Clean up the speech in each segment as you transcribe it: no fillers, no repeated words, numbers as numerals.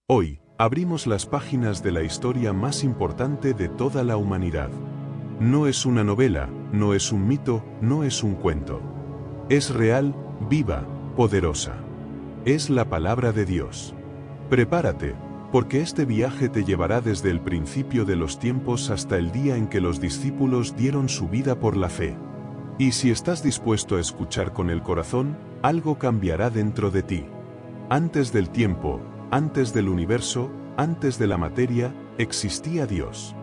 Hoy, abrimos las páginas de la historia más importante de toda la humanidad. No es una novela, no es un mito, no es un cuento. Es real, viva, poderosa. Es la palabra de Dios. Prepárate, porque este viaje te llevará desde el principio de los tiempos hasta el día en que los discípulos dieron su vida por la fe. Y si estás dispuesto a escuchar con el corazón, algo cambiará dentro de ti. Antes del tiempo, antes del universo, antes de la materia, existía Dios.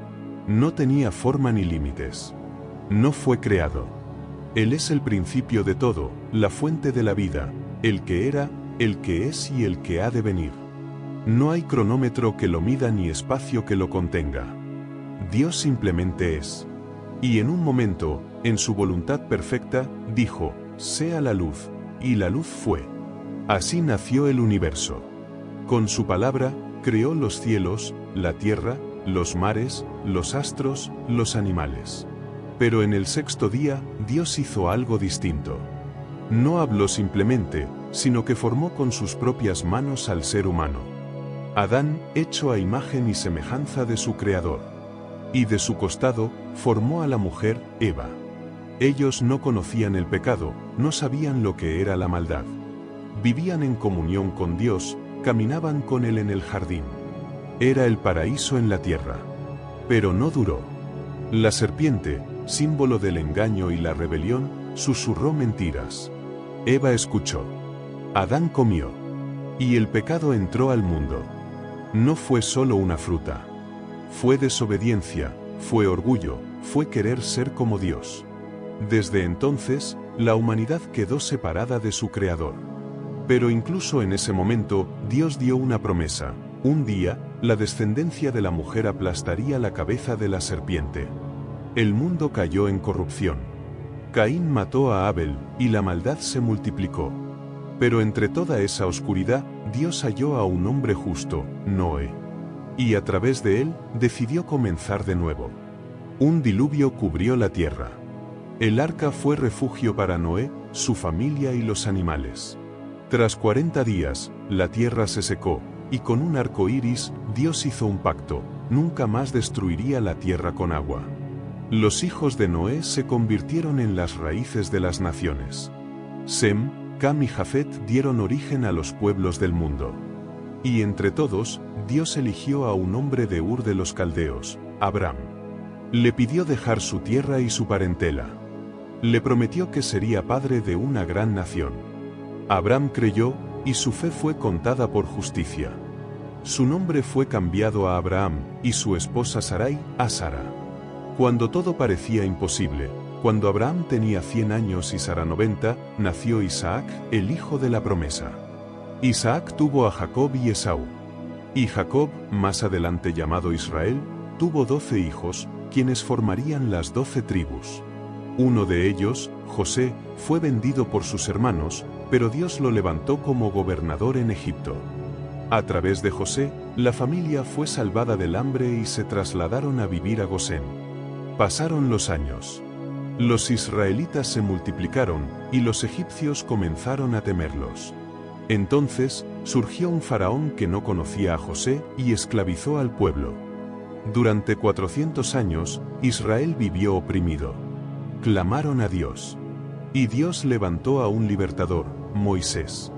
No tenía forma ni límites. No fue creado. Él es el principio de todo, la fuente de la vida, el que era, el que es y el que ha de venir. No hay cronómetro que lo mida ni espacio que lo contenga. Dios simplemente es. Y en un momento, en su voluntad perfecta, dijo, sea la luz, y la luz fue. Así nació el universo. Con su palabra, creó los cielos, la tierra, los mares, los astros, los animales. Pero en el sexto día, Dios hizo algo distinto. No habló simplemente, sino que formó con sus propias manos al ser humano. Adán, hecho a imagen y semejanza de su Creador. Y de su costado, formó a la mujer, Eva. Ellos no conocían el pecado, no sabían lo que era la maldad. Vivían en comunión con Dios, caminaban con Él en el jardín. Era el paraíso en la tierra. Pero no duró. La serpiente, símbolo del engaño y la rebelión, susurró mentiras. Eva escuchó. Adán comió. Y el pecado entró al mundo. No fue solo una fruta. Fue desobediencia, fue orgullo, fue querer ser como Dios. Desde entonces, la humanidad quedó separada de su Creador. Pero incluso en ese momento, Dios dio una promesa. Un día, la descendencia de la mujer aplastaría la cabeza de la serpiente. El mundo cayó en corrupción. Caín mató a Abel, y la maldad se multiplicó. Pero entre toda esa oscuridad, Dios halló a un hombre justo, Noé. Y a través de él, decidió comenzar de nuevo. Un diluvio cubrió la tierra. El arca fue refugio para Noé, su familia y los animales. Tras 40 días, la tierra se secó, y con un arco iris, Dios hizo un pacto: nunca más destruiría la tierra con agua. Los hijos de Noé se convirtieron en las raíces de las naciones. Sem, Cam y Jafet dieron origen a los pueblos del mundo. Y entre todos, Dios eligió a un hombre de Ur de los Caldeos, Abraham. Le pidió dejar su tierra y su parentela. Le prometió que sería padre de una gran nación. Abraham creyó, y su fe fue contada por justicia. Su nombre fue cambiado a Abraham, y su esposa Sarai, a Sara. Cuando todo parecía imposible, cuando Abraham tenía 100 años y Sara 90, nació Isaac, el hijo de la promesa. Isaac tuvo a Jacob y Esaú. Y Jacob, más adelante llamado Israel, tuvo 12 hijos, quienes formarían las 12 tribus. Uno de ellos, José, fue vendido por sus hermanos, pero Dios lo levantó como gobernador en Egipto. A través de José, la familia fue salvada del hambre y se trasladaron a vivir a Gosén. Pasaron los años. Los israelitas se multiplicaron, y los egipcios comenzaron a temerlos. Entonces, surgió un faraón que no conocía a José y esclavizó al pueblo. Durante 400 años, Israel vivió oprimido. Clamaron a Dios. Y Dios levantó a un libertador, Moisés.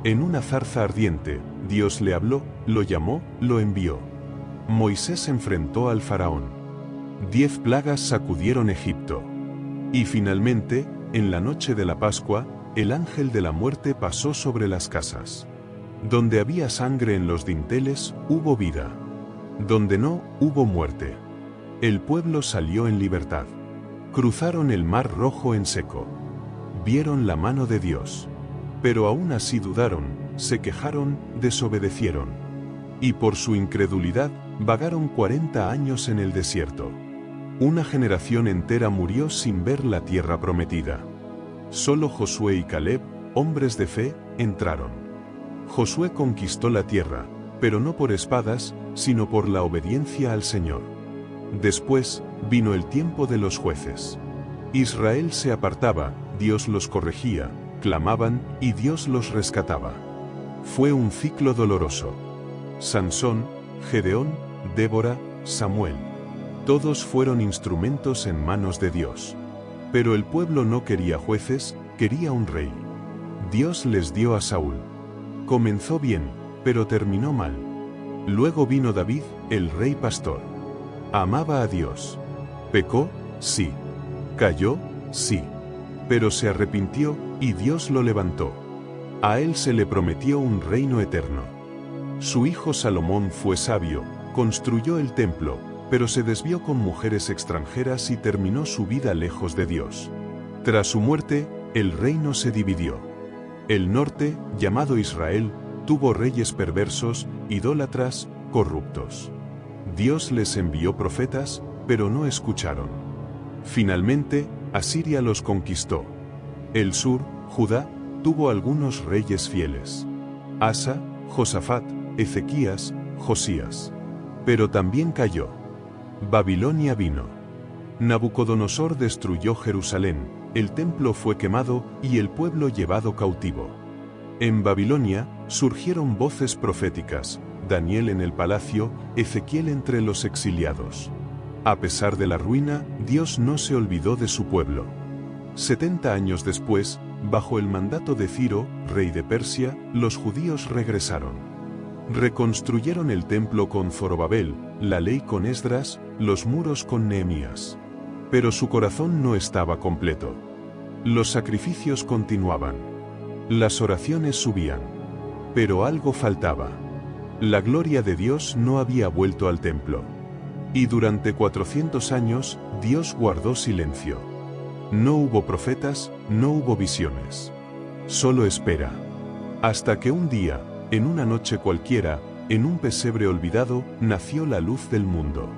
En una zarza ardiente, Dios le habló, lo llamó, lo envió. Moisés enfrentó al faraón. 10 plagas sacudieron Egipto. Y finalmente, en la noche de la Pascua, el ángel de la muerte pasó sobre las casas. Donde había sangre en los dinteles, hubo vida. Donde no, hubo muerte. El pueblo salió en libertad. Cruzaron el mar Rojo en seco. Vieron la mano de Dios. Pero aún así dudaron, se quejaron, desobedecieron. Y por su incredulidad, vagaron 40 años en el desierto. Una generación entera murió sin ver la tierra prometida. Solo Josué y Caleb, hombres de fe, entraron. Josué conquistó la tierra, pero no por espadas, sino por la obediencia al Señor. Después, vino el tiempo de los jueces. Israel se apartaba, Dios los corregía, clamaban, y Dios los rescataba. Fue un ciclo doloroso. Sansón, Gedeón, Débora, Samuel. Todos fueron instrumentos en manos de Dios. Pero el pueblo no quería jueces, quería un rey. Dios les dio a Saúl. Comenzó bien, pero terminó mal. Luego vino David, el rey pastor. Amaba a Dios. ¿Pecó? Sí. ¿Cayó? Sí. Pero se arrepintió, y Dios lo levantó. A él se le prometió un reino eterno. Su hijo Salomón fue sabio, construyó el templo, pero se desvió con mujeres extranjeras y terminó su vida lejos de Dios. Tras su muerte, el reino se dividió. El norte, llamado Israel, tuvo reyes perversos, idólatras, corruptos. Dios les envió profetas, pero no escucharon. Finalmente, Asiria los conquistó. El sur, Judá, tuvo algunos reyes fieles. Asa, Josafat, Ezequías, Josías. Pero también cayó. Babilonia vino. Nabucodonosor destruyó Jerusalén, el templo fue quemado y el pueblo llevado cautivo. En Babilonia surgieron voces proféticas, Daniel en el palacio, Ezequiel entre los exiliados. A pesar de la ruina, Dios no se olvidó de su pueblo. 70 años después, bajo el mandato de Ciro, rey de Persia, los judíos regresaron. Reconstruyeron el templo con Zorobabel, la ley con Esdras, los muros con Nehemías. Pero su corazón no estaba completo. Los sacrificios continuaban. Las oraciones subían. Pero algo faltaba. La gloria de Dios no había vuelto al templo. Y durante 400 años, Dios guardó silencio. No hubo profetas, no hubo visiones. Solo espera. Hasta que un día, en una noche cualquiera, en un pesebre olvidado, nació la luz del mundo.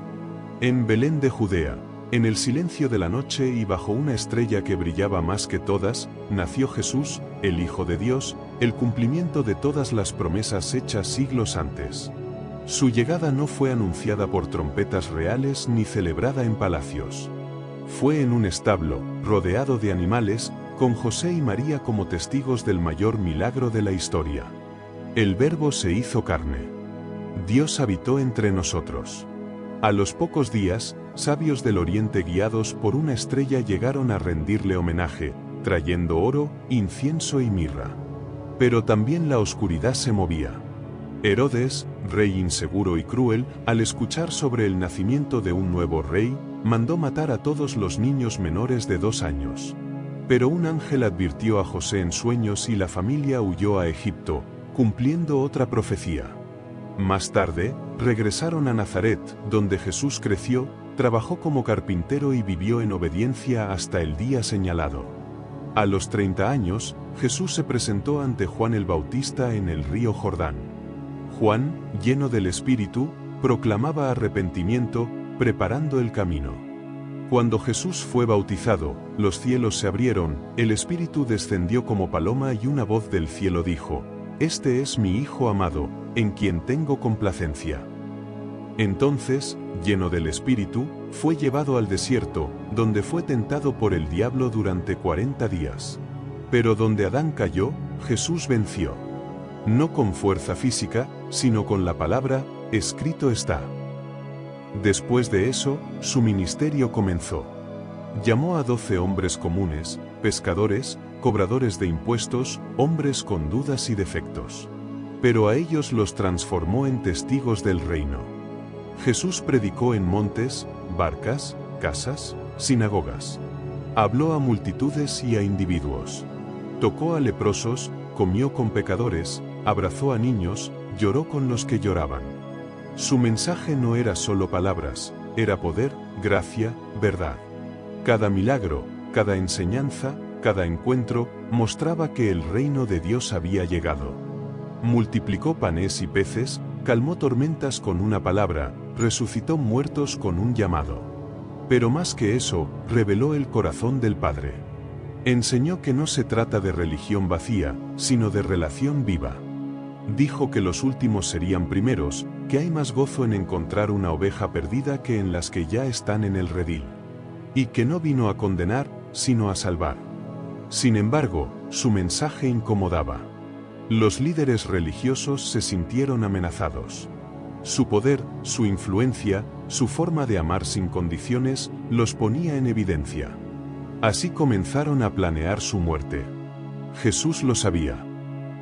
En Belén de Judea, en el silencio de la noche y bajo una estrella que brillaba más que todas, nació Jesús, el Hijo de Dios, el cumplimiento de todas las promesas hechas siglos antes. Su llegada no fue anunciada por trompetas reales ni celebrada en palacios. Fue en un establo, rodeado de animales, con José y María como testigos del mayor milagro de la historia. El Verbo se hizo carne. Dios habitó entre nosotros. A los pocos días, sabios del Oriente guiados por una estrella llegaron a rendirle homenaje, trayendo oro, incienso y mirra. Pero también la oscuridad se movía. Herodes, rey inseguro y cruel, al escuchar sobre el nacimiento de un nuevo rey, mandó matar a todos los niños menores de 2 años. Pero un ángel advirtió a José en sueños y la familia huyó a Egipto, cumpliendo otra profecía. Más tarde, regresaron a Nazaret, donde Jesús creció, trabajó como carpintero y vivió en obediencia hasta el día señalado. A los 30 años, Jesús se presentó ante Juan el Bautista en el río Jordán. Juan, lleno del Espíritu, proclamaba arrepentimiento, preparando el camino. Cuando Jesús fue bautizado, los cielos se abrieron, el Espíritu descendió como paloma y una voz del cielo dijo: «Este es mi Hijo amado, en quien tengo complacencia». Entonces, lleno del Espíritu, fue llevado al desierto, donde fue tentado por el diablo durante 40 días. Pero donde Adán cayó, Jesús venció. No con fuerza física, sino con la palabra, escrito está. Después de eso, su ministerio comenzó. Llamó a 12 hombres comunes, pescadores, cobradores de impuestos, hombres con dudas y defectos. Pero a ellos los transformó en testigos del reino. Jesús predicó en montes, barcas, casas, sinagogas. Habló a multitudes y a individuos. Tocó a leprosos, comió con pecadores, abrazó a niños, lloró con los que lloraban. Su mensaje no era solo palabras, era poder, gracia, verdad. Cada milagro, cada enseñanza, cada encuentro, mostraba que el reino de Dios había llegado. Multiplicó panes y peces, calmó tormentas con una palabra, resucitó muertos con un llamado. Pero más que eso, reveló el corazón del Padre. Enseñó que no se trata de religión vacía, sino de relación viva. Dijo que los últimos serían primeros, que hay más gozo en encontrar una oveja perdida que en las que ya están en el redil. Y que no vino a condenar, sino a salvar. Sin embargo, su mensaje incomodaba. Los líderes religiosos se sintieron amenazados. Su poder, su influencia, su forma de amar sin condiciones, los ponía en evidencia. Así comenzaron a planear su muerte. Jesús lo sabía.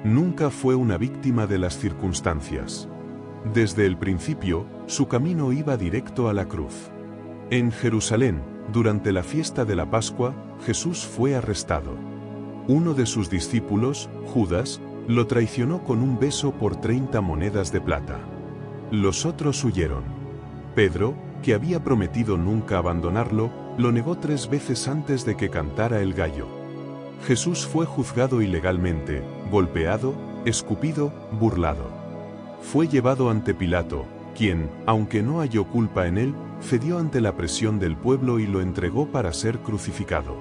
Nunca fue una víctima de las circunstancias. Desde el principio, su camino iba directo a la cruz. En Jerusalén, durante la fiesta de la Pascua, Jesús fue arrestado. Uno de sus discípulos, Judas, lo traicionó con un beso por 30 monedas de plata. Los otros huyeron. Pedro, que había prometido nunca abandonarlo, lo negó 3 veces antes de que cantara el gallo. Jesús fue juzgado ilegalmente, golpeado, escupido, burlado. Fue llevado ante Pilato, quien, aunque no halló culpa en él, cedió ante la presión del pueblo y lo entregó para ser crucificado.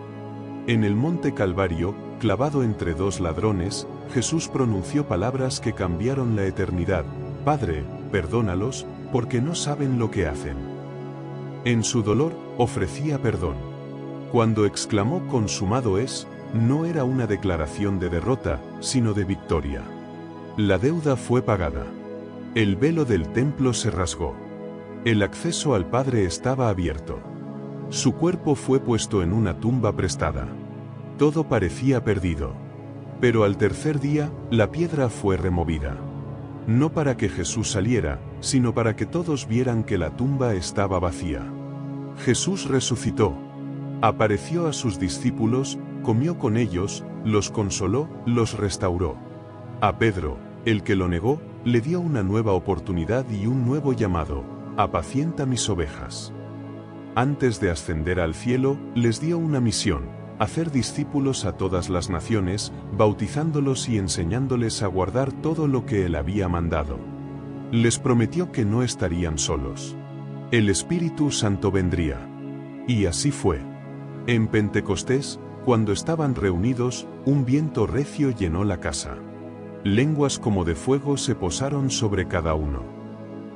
En el monte Calvario, clavado entre 2 ladrones, Jesús pronunció palabras que cambiaron la eternidad: Padre, perdónalos, porque no saben lo que hacen. En su dolor, ofrecía perdón. Cuando exclamó consumado es, no era una declaración de derrota, sino de victoria. La deuda fue pagada. El velo del templo se rasgó. El acceso al Padre estaba abierto. Su cuerpo fue puesto en una tumba prestada. Todo parecía perdido. Pero al tercer día, la piedra fue removida. No para que Jesús saliera, sino para que todos vieran que la tumba estaba vacía. Jesús resucitó. Apareció a sus discípulos, comió con ellos, los consoló, los restauró. A Pedro, el que lo negó, le dio una nueva oportunidad y un nuevo llamado: apacienta mis ovejas. Antes de ascender al cielo, les dio una misión: hacer discípulos a todas las naciones, bautizándolos y enseñándoles a guardar todo lo que él había mandado. Les prometió que no estarían solos. El Espíritu Santo vendría. Y así fue. En Pentecostés, cuando estaban reunidos, un viento recio llenó la casa. Lenguas como de fuego se posaron sobre cada uno.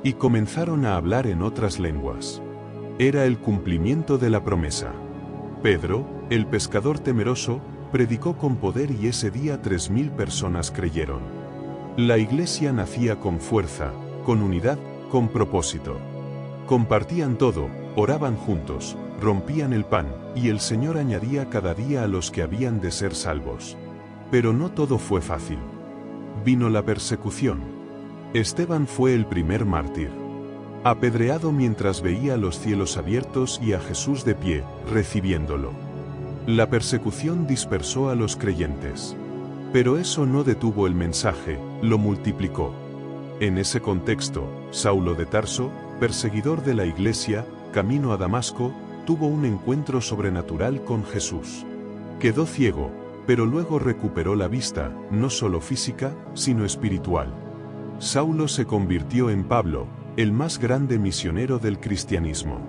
Y comenzaron a hablar en otras lenguas. Era el cumplimiento de la promesa. Pedro, el pescador temeroso, predicó con poder y ese día 3000 personas creyeron. La iglesia nacía con fuerza, con unidad, con propósito. Compartían todo, oraban juntos, rompían el pan, y el Señor añadía cada día a los que habían de ser salvos. Pero no todo fue fácil. Vino la persecución. Esteban fue el primer mártir. Apedreado mientras veía los cielos abiertos y a Jesús de pie, recibiéndolo. La persecución dispersó a los creyentes. Pero eso no detuvo el mensaje, lo multiplicó. En ese contexto, Saulo de Tarso, perseguidor de la iglesia, camino a Damasco, tuvo un encuentro sobrenatural con Jesús. Quedó ciego, pero luego recuperó la vista, no solo física, sino espiritual. Saulo se convirtió en Pablo, el más grande misionero del cristianismo.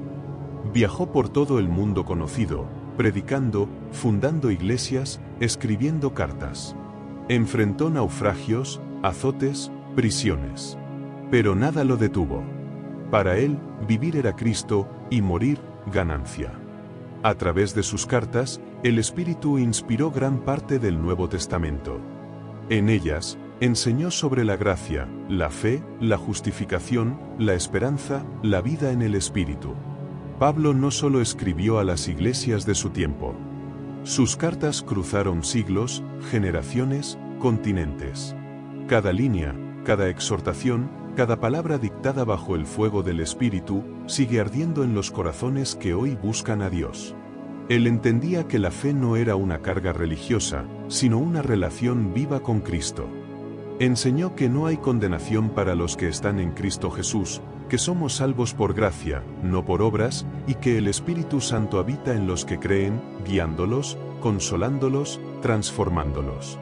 Viajó por todo el mundo conocido, predicando, fundando iglesias, escribiendo cartas. Enfrentó naufragios, azotes, prisiones. Pero nada lo detuvo. Para él, vivir era Cristo, y morir, ganancia. A través de sus cartas, el Espíritu inspiró gran parte del Nuevo Testamento. En ellas, enseñó sobre la gracia, la fe, la justificación, la esperanza, la vida en el Espíritu. Pablo no solo escribió a las iglesias de su tiempo. Sus cartas cruzaron siglos, generaciones, continentes. Cada línea, cada exhortación, cada palabra dictada bajo el fuego del Espíritu, sigue ardiendo en los corazones que hoy buscan a Dios. Él entendía que la fe no era una carga religiosa, sino una relación viva con Cristo. Enseñó que no hay condenación para los que están en Cristo Jesús, que somos salvos por gracia, no por obras, y que el Espíritu Santo habita en los que creen, guiándolos, consolándolos, transformándolos.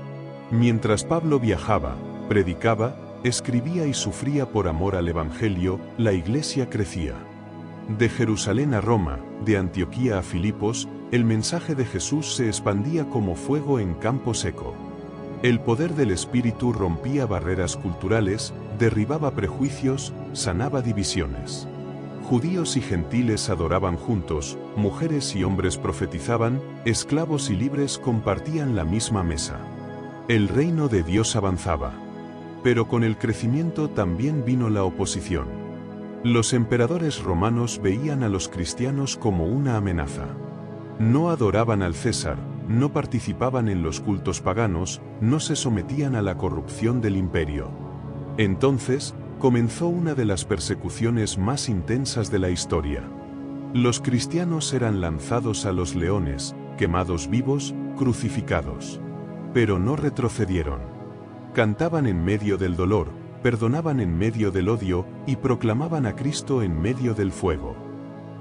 Mientras Pablo viajaba, predicaba, escribía y sufría por amor al Evangelio, la iglesia crecía. De Jerusalén a Roma, de Antioquía a Filipos, el mensaje de Jesús se expandía como fuego en campo seco. El poder del Espíritu rompía barreras culturales, derribaba prejuicios, sanaba divisiones. Judíos y gentiles adoraban juntos, mujeres y hombres profetizaban, esclavos y libres compartían la misma mesa. El reino de Dios avanzaba. Pero con el crecimiento también vino la oposición. Los emperadores romanos veían a los cristianos como una amenaza. No adoraban al César, no participaban en los cultos paganos, no se sometían a la corrupción del imperio. Entonces, comenzó una de las persecuciones más intensas de la historia. Los cristianos eran lanzados a los leones, quemados vivos, crucificados. Pero no retrocedieron. Cantaban en medio del dolor, perdonaban en medio del odio y proclamaban a Cristo en medio del fuego.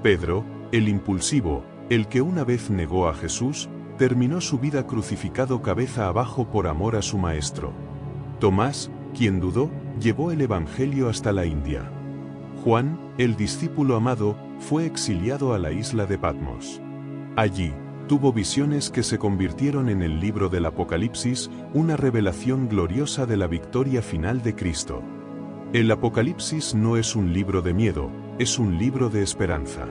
Pedro, el impulsivo, el que una vez negó a Jesús, terminó su vida crucificado cabeza abajo por amor a su maestro. Tomás, quien dudó, llevó el Evangelio hasta la India. Juan, el discípulo amado, fue exiliado a la isla de Patmos. Allí, tuvo visiones que se convirtieron en el libro del Apocalipsis, una revelación gloriosa de la victoria final de Cristo. El Apocalipsis no es un libro de miedo, es un libro de esperanza.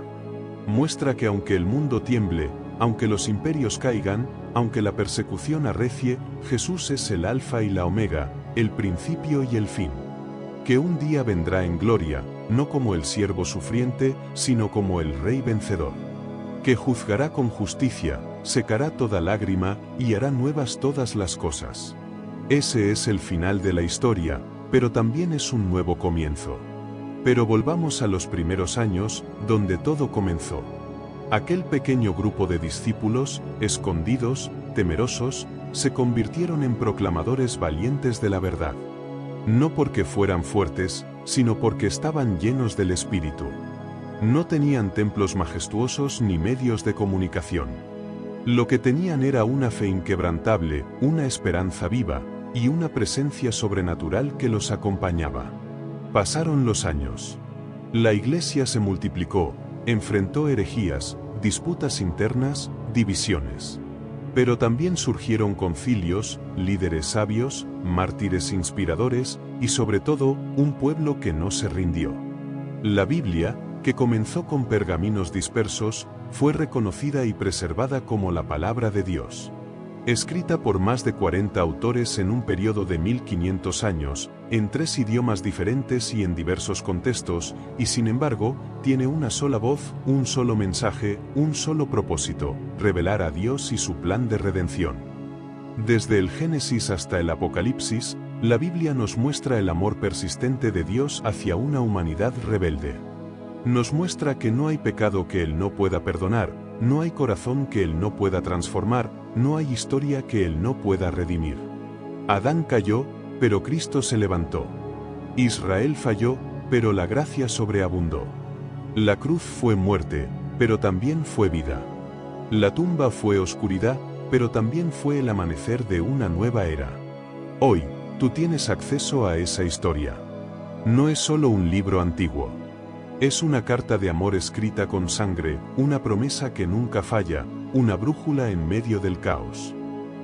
Muestra que aunque el mundo tiemble, aunque los imperios caigan, aunque la persecución arrecie, Jesús es el Alfa y la Omega, el principio y el fin. Que un día vendrá en gloria, no como el siervo sufriente, sino como el Rey vencedor. Que juzgará con justicia, secará toda lágrima, y hará nuevas todas las cosas. Ese es el final de la historia, pero también es un nuevo comienzo. Pero volvamos a los primeros años, donde todo comenzó. Aquel pequeño grupo de discípulos, escondidos, temerosos, se convirtieron en proclamadores valientes de la verdad. No porque fueran fuertes, sino porque estaban llenos del Espíritu. No tenían templos majestuosos ni medios de comunicación. Lo que tenían era una fe inquebrantable, una esperanza viva, y una presencia sobrenatural que los acompañaba. Pasaron los años. La iglesia se multiplicó, enfrentó herejías, disputas internas, divisiones. Pero también surgieron concilios, líderes sabios, mártires inspiradores, y sobre todo, un pueblo que no se rindió. La Biblia, que comenzó con pergaminos dispersos, fue reconocida y preservada como la palabra de Dios. Escrita por más de 40 autores en un periodo de 1500 años, en 3 idiomas diferentes y en diversos contextos, y sin embargo, tiene una sola voz, un solo mensaje, un solo propósito: revelar a Dios y su plan de redención. Desde el Génesis hasta el Apocalipsis, la Biblia nos muestra el amor persistente de Dios hacia una humanidad rebelde. Nos muestra que no hay pecado que Él no pueda perdonar, no hay corazón que Él no pueda transformar, no hay historia que Él no pueda redimir. Adán cayó, pero Cristo se levantó. Israel falló, pero la gracia sobreabundó. La cruz fue muerte, pero también fue vida. La tumba fue oscuridad, pero también fue el amanecer de una nueva era. Hoy, tú tienes acceso a esa historia. No es solo un libro antiguo. Es una carta de amor escrita con sangre, una promesa que nunca falla, una brújula en medio del caos.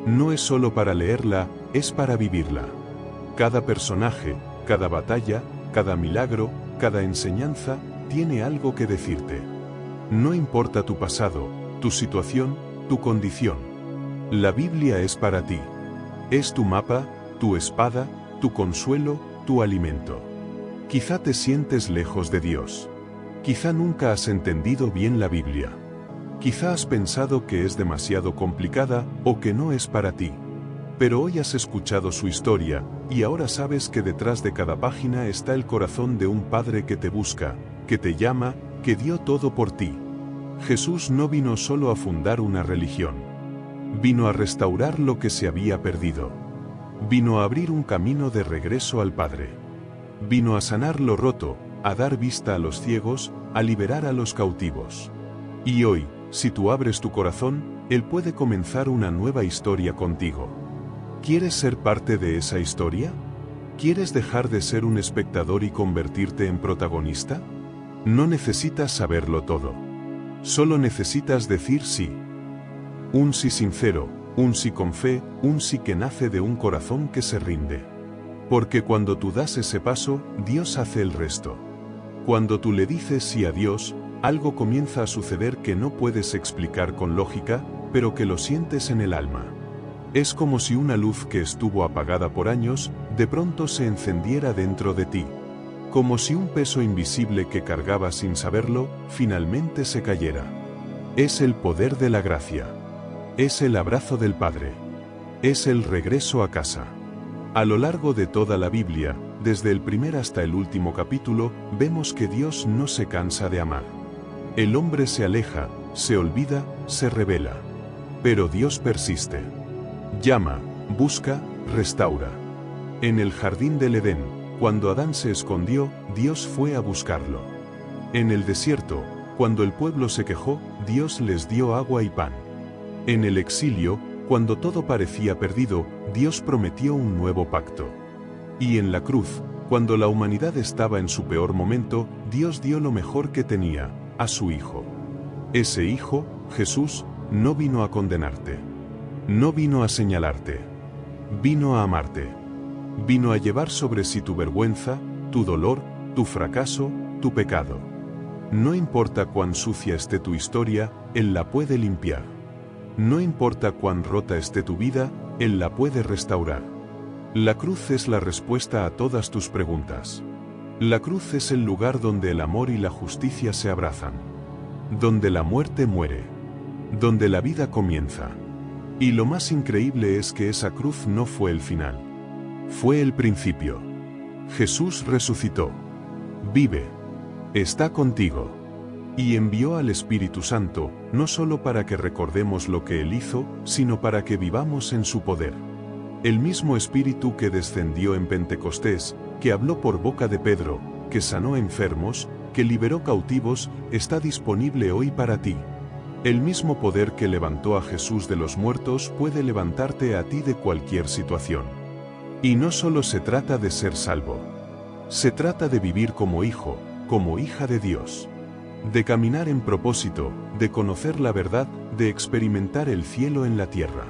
No es solo para leerla, es para vivirla. Cada personaje, cada batalla, cada milagro, cada enseñanza, tiene algo que decirte. No importa tu pasado, tu situación, tu condición. La Biblia es para ti. Es tu mapa, tu espada, tu consuelo, tu alimento. Quizá te sientes lejos de Dios. Quizá nunca has entendido bien la Biblia. Quizá has pensado que es demasiado complicada o que no es para ti. Pero hoy has escuchado su historia, y ahora sabes que detrás de cada página está el corazón de un Padre que te busca, que te llama, que dio todo por ti. Jesús no vino solo a fundar una religión. Vino a restaurar lo que se había perdido. Vino a abrir un camino de regreso al Padre. Vino a sanar lo roto, a dar vista a los ciegos, a liberar a los cautivos. Y hoy, si tú abres tu corazón, Él puede comenzar una nueva historia contigo. ¿Quieres ser parte de esa historia? ¿Quieres dejar de ser un espectador y convertirte en protagonista? No necesitas saberlo todo. Solo necesitas decir sí. Un sí sincero, un sí con fe, un sí que nace de un corazón que se rinde. Porque cuando tú das ese paso, Dios hace el resto. Cuando tú le dices sí a Dios, algo comienza a suceder que no puedes explicar con lógica, pero que lo sientes en el alma. Es como si una luz que estuvo apagada por años, de pronto se encendiera dentro de ti. como si un peso invisible que cargaba sin saberlo, finalmente se cayera. Es el poder de la gracia. Es el abrazo del Padre. Es el regreso a casa. A lo largo de toda la Biblia, desde el primer hasta el último capítulo, vemos que Dios no se cansa de amar. El hombre se aleja, se olvida, se rebela. Pero Dios persiste. Llama, busca, restaura. En el jardín del Edén, cuando Adán se escondió, Dios fue a buscarlo. En el desierto, cuando el pueblo se quejó, Dios les dio agua y pan. En el exilio, cuando todo parecía perdido, Dios prometió un nuevo pacto. Y en la cruz, cuando la humanidad estaba en su peor momento, Dios dio lo mejor que tenía, a su Hijo. Ese Hijo, Jesús, no vino a condenarte. No vino a señalarte. Vino a amarte. Vino a llevar sobre sí tu vergüenza, tu dolor, tu fracaso, tu pecado. No importa cuán sucia esté tu historia, Él la puede limpiar. No importa cuán rota esté tu vida, Él la puede restaurar. La cruz es la respuesta a todas tus preguntas. La cruz es el lugar donde el amor y la justicia se abrazan. Donde la muerte muere. Donde la vida comienza. Y lo más increíble es que esa cruz no fue el final. Fue el principio. Jesús resucitó. Vive. Está contigo. Y envió al Espíritu Santo, no solo para que recordemos lo que Él hizo, sino para que vivamos en su poder. El mismo Espíritu que descendió en Pentecostés, que habló por boca de Pedro, que sanó enfermos, que liberó cautivos, está disponible hoy para ti. El mismo poder que levantó a Jesús de los muertos puede levantarte a ti de cualquier situación. Y no solo se trata de ser salvo. Se trata de vivir como hijo, como hija de Dios. De caminar en propósito, de conocer la verdad, de experimentar el cielo en la tierra.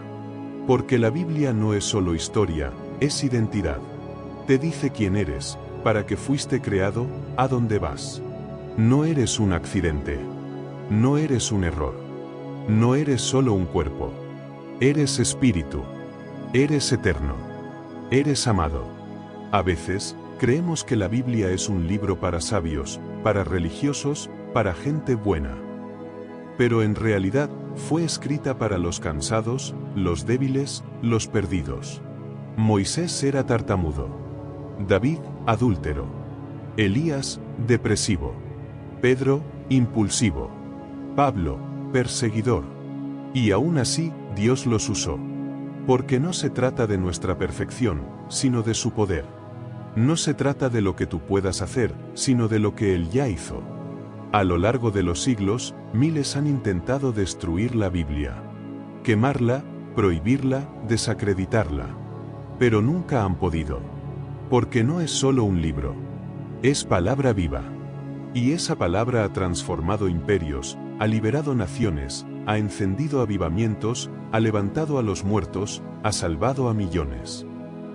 Porque la Biblia no es solo historia, es identidad. Te dice quién eres, para qué fuiste creado, a dónde vas. No eres un accidente. No eres un error. No eres solo un cuerpo. Eres espíritu. Eres eterno. Eres amado. A veces, creemos que la Biblia es un libro para sabios, para religiosos, para gente buena. Pero en realidad, fue escrita para los cansados, los débiles, los perdidos. Moisés era tartamudo. David, adúltero. Elías, depresivo. Pedro, impulsivo. Pablo, perseguidor. Y aún así, Dios los usó. Porque no se trata de nuestra perfección, sino de su poder. No se trata de lo que tú puedas hacer, sino de lo que Él ya hizo. A lo largo de los siglos, miles han intentado destruir la Biblia. Quemarla, prohibirla, desacreditarla. Pero nunca han podido. Porque no es solo un libro. Es palabra viva. Y esa palabra ha transformado imperios, ha liberado naciones, ha encendido avivamientos, ha levantado a los muertos, ha salvado a millones.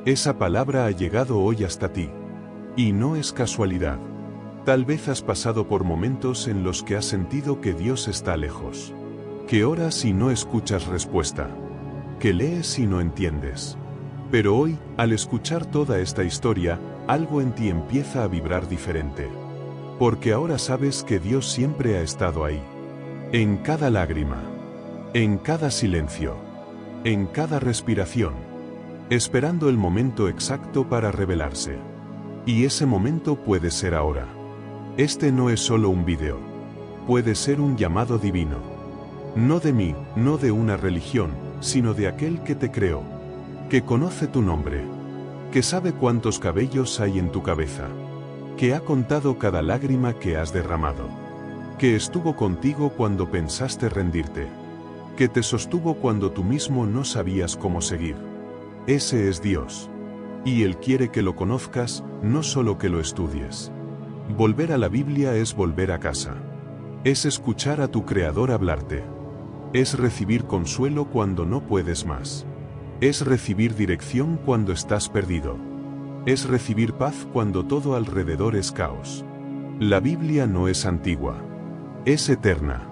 Esa palabra ha llegado hoy hasta ti. Y no es casualidad. Tal vez has pasado por momentos en los que has sentido que Dios está lejos. Que oras y no escuchas respuesta. Que lees y no entiendes. Pero hoy, al escuchar toda esta historia, algo en ti empieza a vibrar diferente. Porque ahora sabes que Dios siempre ha estado ahí. En cada lágrima. En cada silencio. En cada respiración. Esperando el momento exacto para revelarse. Y ese momento puede ser ahora. Este no es solo un video. Puede ser un llamado divino. No de mí, no de una religión, sino de aquel que te creó. Que conoce tu nombre. Que sabe cuántos cabellos hay en tu cabeza. Que ha contado cada lágrima que has derramado. Que estuvo contigo cuando pensaste rendirte. Que te sostuvo cuando tú mismo no sabías cómo seguir. Ese es Dios. Y Él quiere que lo conozcas, no solo que lo estudies. Volver a la Biblia es volver a casa. Es escuchar a tu Creador hablarte. Es recibir consuelo cuando no puedes más. Es recibir dirección cuando estás perdido. Es recibir paz cuando todo alrededor es caos. La Biblia no es antigua. Es eterna.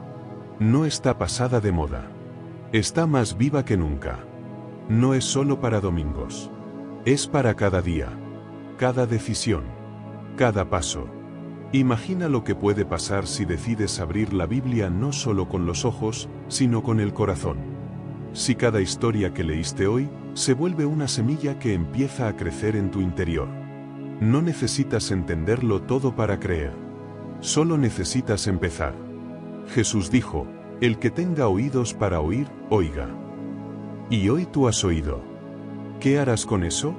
No está pasada de moda. Está más viva que nunca. No es solo para domingos. Es para cada día. Cada decisión. Cada paso. Imagina lo que puede pasar si decides abrir la Biblia no solo con los ojos, sino con el corazón. Si cada historia que leíste hoy se vuelve una semilla que empieza a crecer en tu interior. No necesitas entenderlo todo para creer. Solo necesitas empezar. Jesús dijo, el que tenga oídos para oír, oiga. Y hoy tú has oído. ¿Qué harás con eso?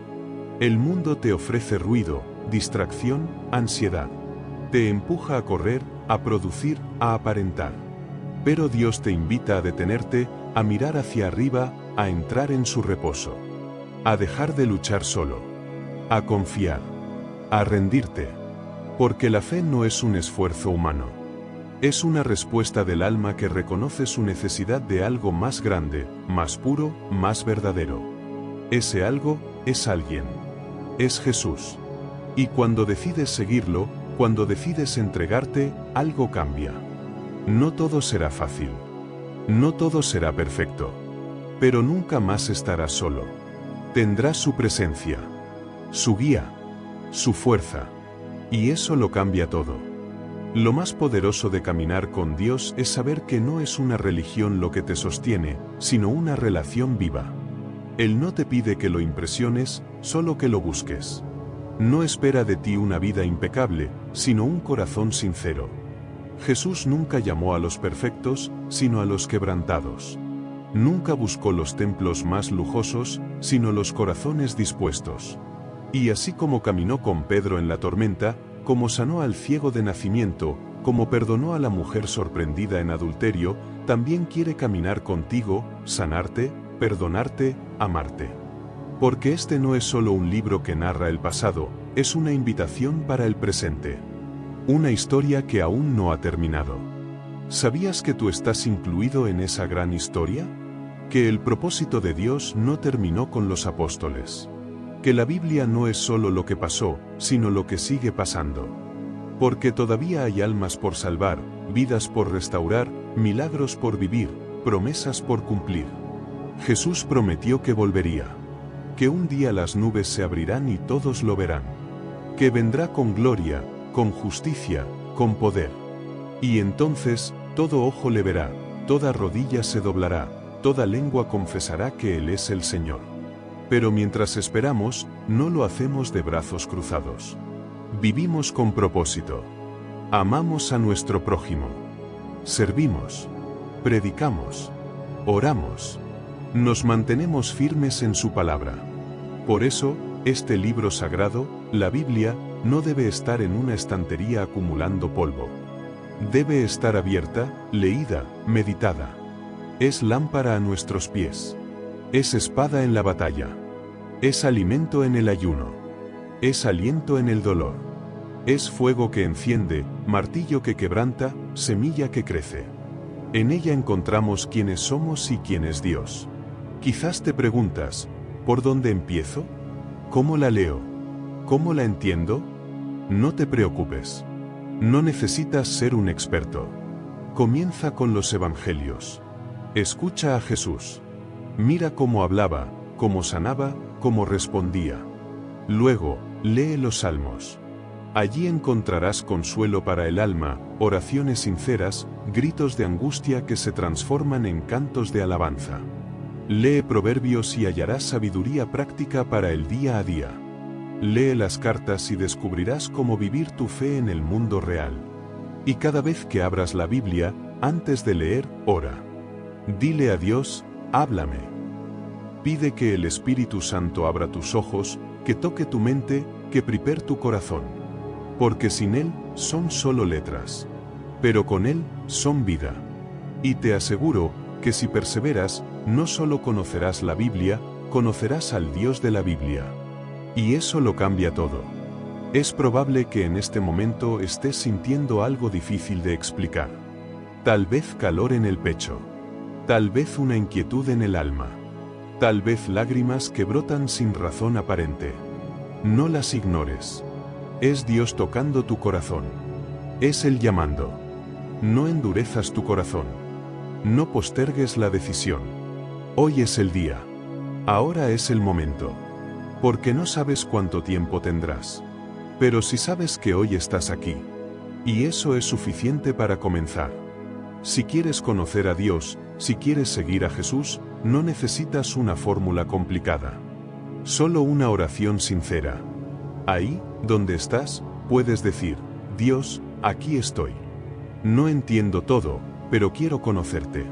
El mundo te ofrece ruido, distracción, ansiedad. Te empuja a correr, a producir, a aparentar. Pero Dios te invita a detenerte, a mirar hacia arriba, a entrar en su reposo. A dejar de luchar solo. A confiar. A rendirte. Porque la fe no es un esfuerzo humano. Es una respuesta del alma que reconoce su necesidad de algo más grande, más puro, más verdadero. Ese algo es alguien. Es Jesús. Y cuando decides seguirlo, cuando decides entregarte, algo cambia. No todo será fácil. No todo será perfecto. Pero nunca más estarás solo. Tendrás su presencia, su guía, su fuerza. Y eso lo cambia todo. Lo más poderoso de caminar con Dios es saber que no es una religión lo que te sostiene, sino una relación viva. Él no te pide que lo impresiones, solo que lo busques. No espera de ti una vida impecable, sino un corazón sincero. Jesús nunca llamó a los perfectos, sino a los quebrantados. Nunca buscó los templos más lujosos, sino los corazones dispuestos. Y así como caminó con Pedro en la tormenta, como sanó al ciego de nacimiento, como perdonó a la mujer sorprendida en adulterio, también quiere caminar contigo, sanarte, perdonarte, amarte. Porque este no es solo un libro que narra el pasado, es una invitación para el presente. Una historia que aún no ha terminado. ¿Sabías que tú estás incluido en esa gran historia? Que el propósito de Dios no terminó con los apóstoles. Que la Biblia no es solo lo que pasó, sino lo que sigue pasando. Porque todavía hay almas por salvar, vidas por restaurar, milagros por vivir, promesas por cumplir. Jesús prometió que volvería. Que un día las nubes se abrirán y todos lo verán. Que vendrá con gloria, con justicia, con poder. Y entonces, todo ojo le verá, toda rodilla se doblará, toda lengua confesará que Él es el Señor. Pero mientras esperamos, no lo hacemos de brazos cruzados. Vivimos con propósito. Amamos a nuestro prójimo. Servimos. Predicamos. Oramos. Nos mantenemos firmes en su palabra. Por eso, este libro sagrado, la Biblia, no debe estar en una estantería acumulando polvo. Debe estar abierta, leída, meditada. Es lámpara a nuestros pies. Es espada en la batalla. Es alimento en el ayuno. Es aliento en el dolor. Es fuego que enciende, martillo que quebranta, semilla que crece. En ella encontramos quiénes somos y quién es Dios. Quizás te preguntas, ¿por dónde empiezo? ¿Cómo la leo? ¿Cómo la entiendo? No te preocupes. No necesitas ser un experto. Comienza con los evangelios. Escucha a Jesús. Mira cómo hablaba, cómo sanaba, cómo respondía. Luego, lee los salmos. Allí encontrarás consuelo para el alma, oraciones sinceras, gritos de angustia que se transforman en cantos de alabanza. Lee proverbios y hallarás sabiduría práctica para el día a día. Lee las cartas y descubrirás cómo vivir tu fe en el mundo real. Y cada vez que abras la Biblia, antes de leer, ora. Dile a Dios, háblame. Pide que el Espíritu Santo abra tus ojos, que toque tu mente, que prepare tu corazón. Porque sin Él, son solo letras. Pero con Él, son vida. Y te aseguro, que si perseveras, no solo conocerás la Biblia, conocerás al Dios de la Biblia. Y eso lo cambia todo. Es probable que en este momento estés sintiendo algo difícil de explicar. Tal vez calor en el pecho. Tal vez una inquietud en el alma. Tal vez lágrimas que brotan sin razón aparente. No las ignores. Es Dios tocando tu corazón. Es Él llamando. No endurezas tu corazón. No postergues la decisión. Hoy es el día. Ahora es el momento. Porque no sabes cuánto tiempo tendrás. Pero si sabes que hoy estás aquí, y eso es suficiente para comenzar. Si quieres conocer a Dios, si quieres seguir a Jesús, no necesitas una fórmula complicada. Solo una oración sincera. Ahí, donde estás, puedes decir: Dios, aquí estoy. No entiendo todo, pero quiero conocerte.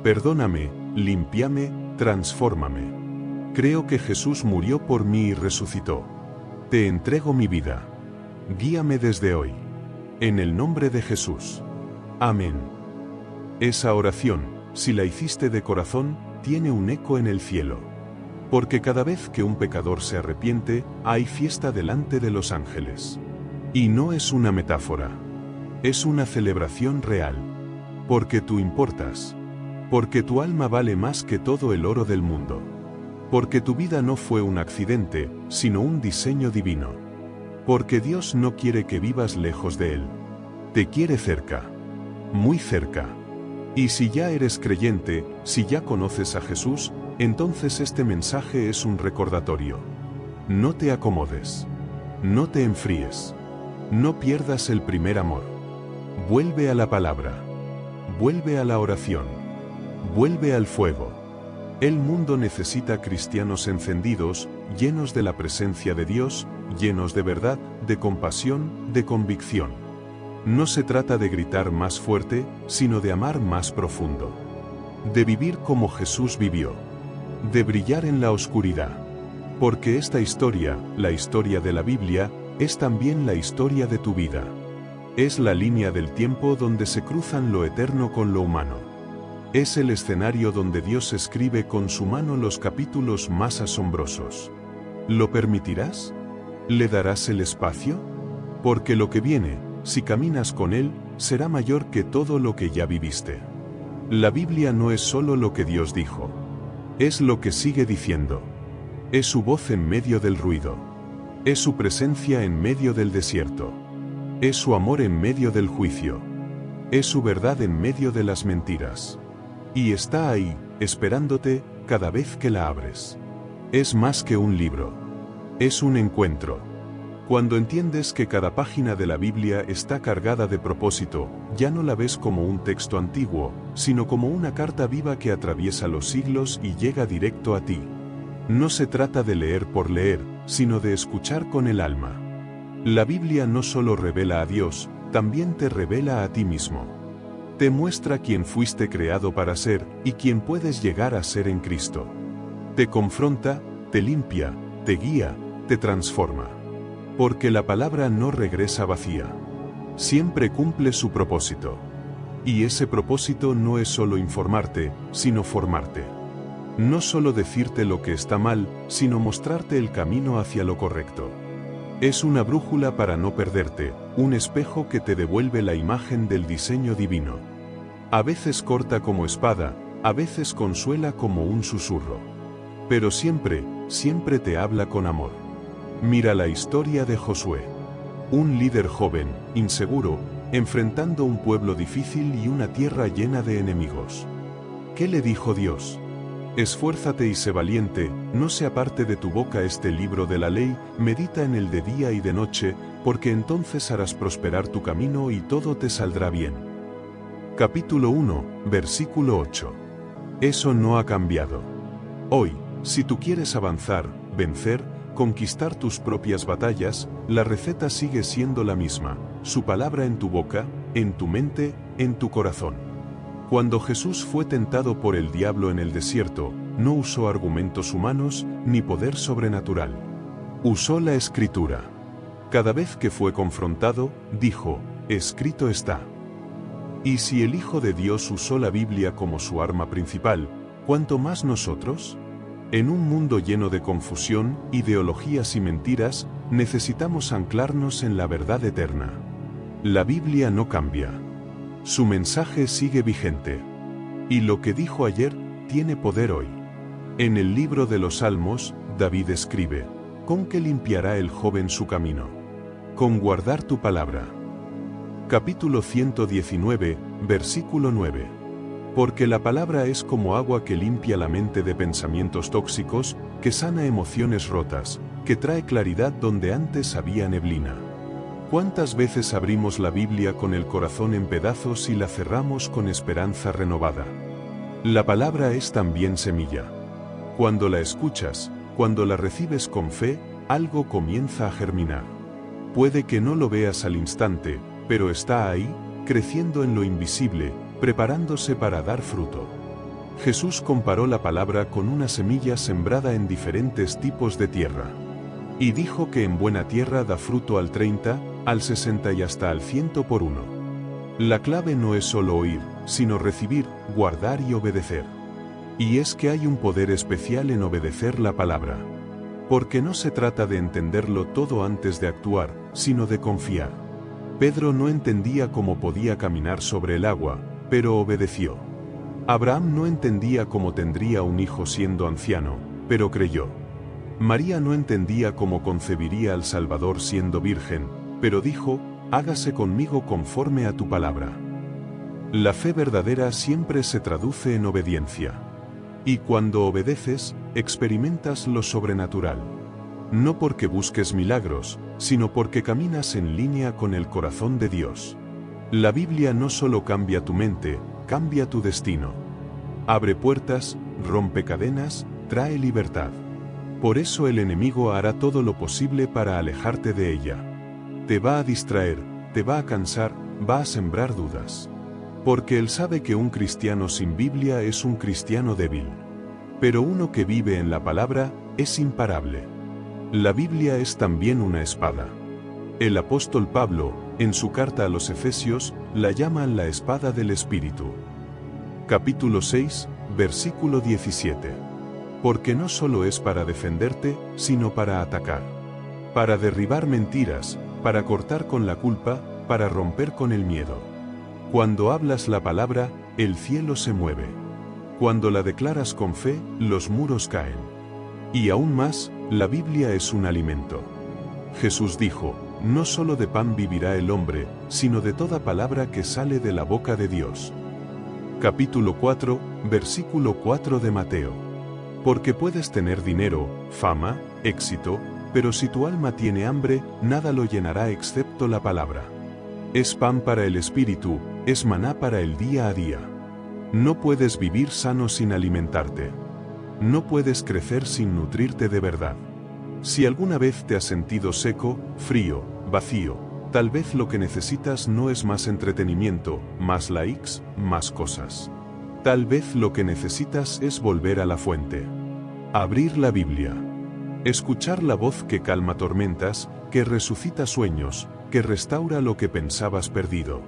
Perdóname, límpiame, transfórmame. Creo que Jesús murió por mí y resucitó. Te entrego mi vida. Guíame desde hoy. En el nombre de Jesús. Amén. Esa oración, si la hiciste de corazón, tiene un eco en el cielo. Porque cada vez que un pecador se arrepiente, hay fiesta delante de los ángeles. Y no es una metáfora. Es una celebración real. Porque tú importas. Porque tu alma vale más que todo el oro del mundo. Porque tu vida no fue un accidente, sino un diseño divino. Porque Dios no quiere que vivas lejos de Él. Te quiere cerca. Muy cerca. Y si ya eres creyente, si ya conoces a Jesús, entonces este mensaje es un recordatorio. No te acomodes. No te enfríes. No pierdas el primer amor. Vuelve a la palabra. Vuelve a la oración. Vuelve al fuego. El mundo necesita cristianos encendidos, llenos de la presencia de Dios, llenos de verdad, de compasión, de convicción. No se trata de gritar más fuerte, sino de amar más profundo. De vivir como Jesús vivió. De brillar en la oscuridad. Porque esta historia, la historia de la Biblia, es también la historia de tu vida. Es la línea del tiempo donde se cruzan lo eterno con lo humano. Es el escenario donde Dios escribe con su mano los capítulos más asombrosos. ¿Lo permitirás? ¿Le darás el espacio? Porque lo que viene, si caminas con Él, será mayor que todo lo que ya viviste. La Biblia no es solo lo que Dios dijo. Es lo que sigue diciendo. Es su voz en medio del ruido. Es su presencia en medio del desierto. Es su amor en medio del juicio. Es su verdad en medio de las mentiras. Y está ahí, esperándote, cada vez que la abres. Es más que un libro. Es un encuentro. Cuando entiendes que cada página de la Biblia está cargada de propósito, ya no la ves como un texto antiguo, sino como una carta viva que atraviesa los siglos y llega directo a ti. No se trata de leer por leer, sino de escuchar con el alma. La Biblia no solo revela a Dios, también te revela a ti mismo. Te muestra quién fuiste creado para ser y quién puedes llegar a ser en Cristo. Te confronta, te limpia, te guía, te transforma. Porque la palabra no regresa vacía. Siempre cumple su propósito. Y ese propósito no es solo informarte, sino formarte. No solo decirte lo que está mal, sino mostrarte el camino hacia lo correcto. Es una brújula para no perderte, un espejo que te devuelve la imagen del diseño divino. A veces corta como espada, a veces consuela como un susurro. Pero siempre, siempre te habla con amor. Mira la historia de Josué. Un líder joven, inseguro, enfrentando un pueblo difícil y una tierra llena de enemigos. ¿Qué le dijo Dios? Esfuérzate y sé valiente, no se aparte de tu boca este libro de la ley, medita en él de día y de noche, porque entonces harás prosperar tu camino y todo te saldrá bien. Capítulo 1, versículo 8. Eso no ha cambiado. Hoy, si tú quieres avanzar, vencer, conquistar tus propias batallas, la receta sigue siendo la misma, su palabra en tu boca, en tu mente, en tu corazón. Cuando Jesús fue tentado por el diablo en el desierto, no usó argumentos humanos ni poder sobrenatural. Usó la Escritura. Cada vez que fue confrontado, dijo: escrito está. Y si el Hijo de Dios usó la Biblia como su arma principal, ¿cuánto más nosotros? En un mundo lleno de confusión, ideologías y mentiras, necesitamos anclarnos en la verdad eterna. La Biblia no cambia. Su mensaje sigue vigente. Y lo que dijo ayer, tiene poder hoy. En el libro de los Salmos, David escribe: ¿con qué limpiará el joven su camino? Con guardar tu palabra. Capítulo 119, versículo 9. Porque la palabra es como agua que limpia la mente de pensamientos tóxicos, que sana emociones rotas, que trae claridad donde antes había neblina. ¿Cuántas veces abrimos la Biblia con el corazón en pedazos y la cerramos con esperanza renovada? La palabra es también semilla. Cuando la escuchas, cuando la recibes con fe, algo comienza a germinar. Puede que no lo veas al instante, pero está ahí, creciendo en lo invisible, preparándose para dar fruto. Jesús comparó la palabra con una semilla sembrada en diferentes tipos de tierra. Y dijo que en buena tierra da fruto al 30, al 60 y hasta al 100 por uno. La clave no es solo oír, sino recibir, guardar y obedecer. Y es que hay un poder especial en obedecer la palabra. Porque no se trata de entenderlo todo antes de actuar, sino de confiar. Pedro no entendía cómo podía caminar sobre el agua, pero obedeció. Abraham no entendía cómo tendría un hijo siendo anciano, pero creyó. María no entendía cómo concebiría al Salvador siendo virgen, pero dijo, hágase conmigo conforme a tu palabra. La fe verdadera siempre se traduce en obediencia. Y cuando obedeces, experimentas lo sobrenatural. No porque busques milagros, sino porque caminas en línea con el corazón de Dios. La Biblia no solo cambia tu mente, cambia tu destino. Abre puertas, rompe cadenas, trae libertad. Por eso el enemigo hará todo lo posible para alejarte de ella. Te va a distraer, te va a cansar, va a sembrar dudas. Porque él sabe que un cristiano sin Biblia es un cristiano débil. Pero uno que vive en la palabra, es imparable. La Biblia es también una espada. El apóstol Pablo, en su carta a los Efesios, la llama la espada del Espíritu. Capítulo 6, versículo 17. Porque no solo es para defenderte, sino para atacar. Para derribar mentiras, para cortar con la culpa, para romper con el miedo. Cuando hablas la palabra, el cielo se mueve. Cuando la declaras con fe, los muros caen. Y aún más, la Biblia es un alimento. Jesús dijo, no solo de pan vivirá el hombre, sino de toda palabra que sale de la boca de Dios. Capítulo 4, versículo 4 de Mateo. Porque puedes tener dinero, fama, éxito, pero si tu alma tiene hambre, nada lo llenará excepto la palabra. Es pan para el espíritu, es maná para el día a día. No puedes vivir sano sin alimentarte. No puedes crecer sin nutrirte de verdad. Si alguna vez te has sentido seco, frío, vacío, tal vez lo que necesitas no es más entretenimiento, más likes, más cosas. Tal vez lo que necesitas es volver a la fuente. Abrir la Biblia. Escuchar la voz que calma tormentas, que resucita sueños, que restaura lo que pensabas perdido.